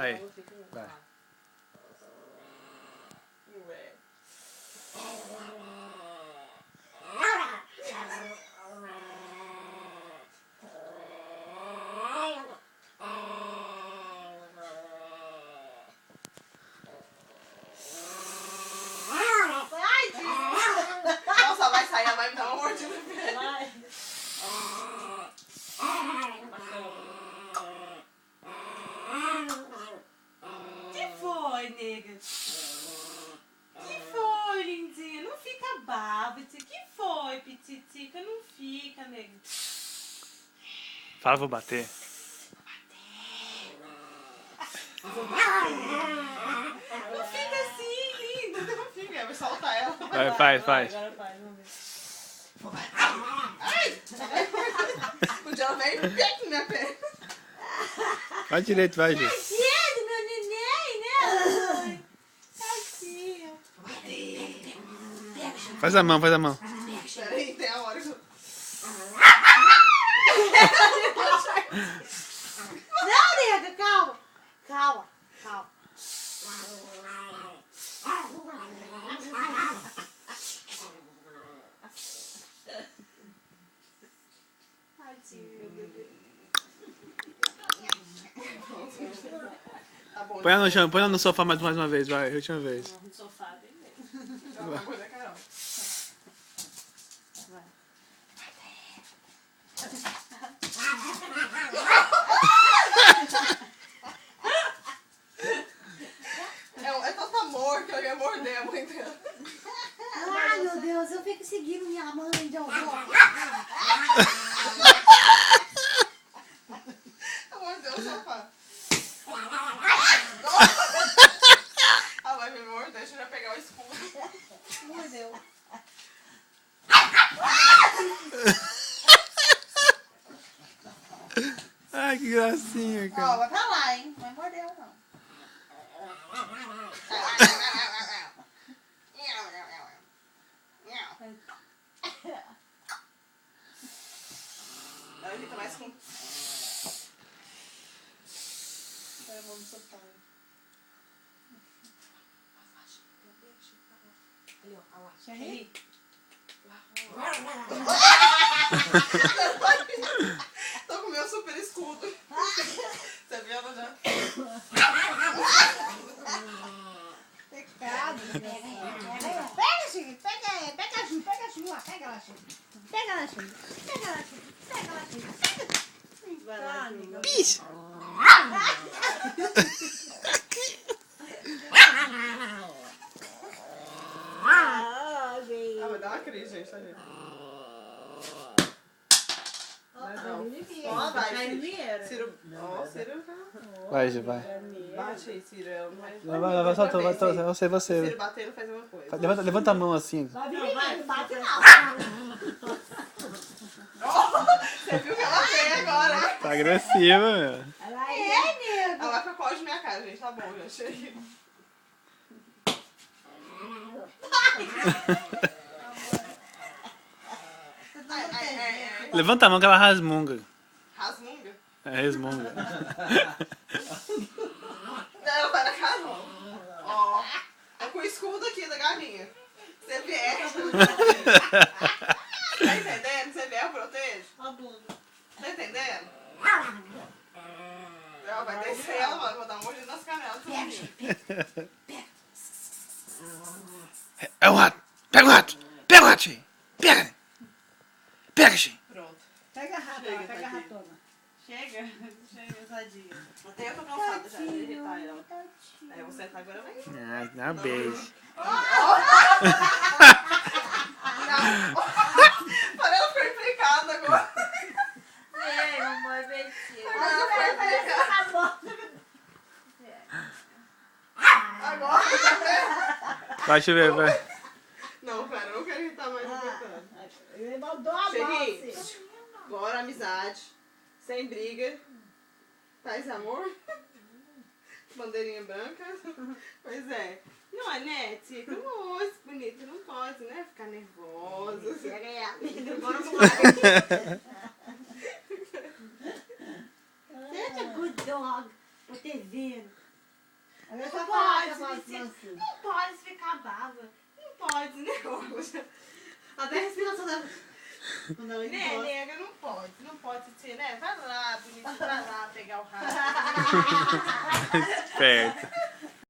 Aí, vai. Nossa, vai sair, ela vai me dar uma mordida. Vai. Que foi, nega? Que foi, lindinha? Não fica brava. Que foi, pititica? Não fica, nega. Fala, vou bater. Não fica assim, linda. Não fica. Eu vou soltar ela. Vai, faz. Agora faz, vamos ver. Ai! O dia ela veio e pega na minha perna. Vai direito, vai, Gi. Tadinho, meu neném, né? Tadinho. Faz a mão, faz a mão. Peraí, tem a hora que eu... Não, nega, calma. Calma. Tadinho, meu bebê. Tá bom. Põe ela no chão, põe ela no sofá mais uma vez, vai, última vez. No sofá, bem mesmo. Já vai coisa, Carol. Vai. É tanto amor que eu ia morder a mãe dela. Ai, meu Deus, eu fico seguindo minha mãe de avó. Eu mordeu o sofá. Ela vai me morder, deixa eu já pegar o escudo. Mordeu. Ai, que gracinha, Ó, cara. vai pra lá, hein? Não mordeu, não. Ela fica mais com... Põe a mão no sofá. Ali, ó, lá. Ali. Tô com o meu super escudo. Você viu ela já? Pecado. Pega, Chico. Pega a Ju lá. Pega ela, Chico. Pega ela, Chico. Vai lá, amiga. Bicho. Ah, gente. Ah, vai dar uma crise, gente, tá vendo? Ó, vai, Vai, Ciro. Ciro. Ó, Ciro. Vai, Gi, vai. Bate aí, Ciro. Ela não vai... Vai, solta, vai, você. Ciro batendo faz uma coisa. Levanta a mão assim. Vai, Não, vai. não bate não. Você viu que ela fez agora, né? Tá agressiva, meu. Ela é, nego. Ela vai pra cola de minha cara, gente. Tá bom, já cheguei. Levanta a mão que ela rasmunga. Rasmunga? É, resmunga. Ela vai na casa. Ó. É com o escudo aqui da galinha. Você vier. Tá entendendo? Você vier, eu protejo. Ó a bunda. Tá entendendo? Ela vai descer ela, mano. Vou dar um mordida nas canelas. É um rato. Pega o rato. Pega o rato, Gi. Pega, Gi. Pronto. Pega a rata, Chega, pega a tadinha. ratona. Chega, sadia. Até eu tô cansada já de irritar ela. Aí eu vou sentar agora, vai. Dá um beijo. Para ela ficar implicada agora. Ei, mamãe, beijinho. Ela ficou implicada. Acabou. Agora, tá vendo? Vai, deixa eu ver, vai. Não, pera, eu não quero irritar mais irritando. Ele mandou a Cheguei. base. Bora, amizade. Sem briga. Paz e amor. Bandeirinha branca. Pois é. Não é, né, Tica? Moço, bonito. Não pode, né? Ficar nervosa. Pega ela. Bora pro lado. Such a good dog. Por ter vindo. titia. Não pode ficar brava. Não pode, né, Olga? Até a respiração dela. Quando ela Né, encosta. nega, não pode. Não pode, titia, né? Vai lá, bonito, vai lá pegar o rato. Esperto.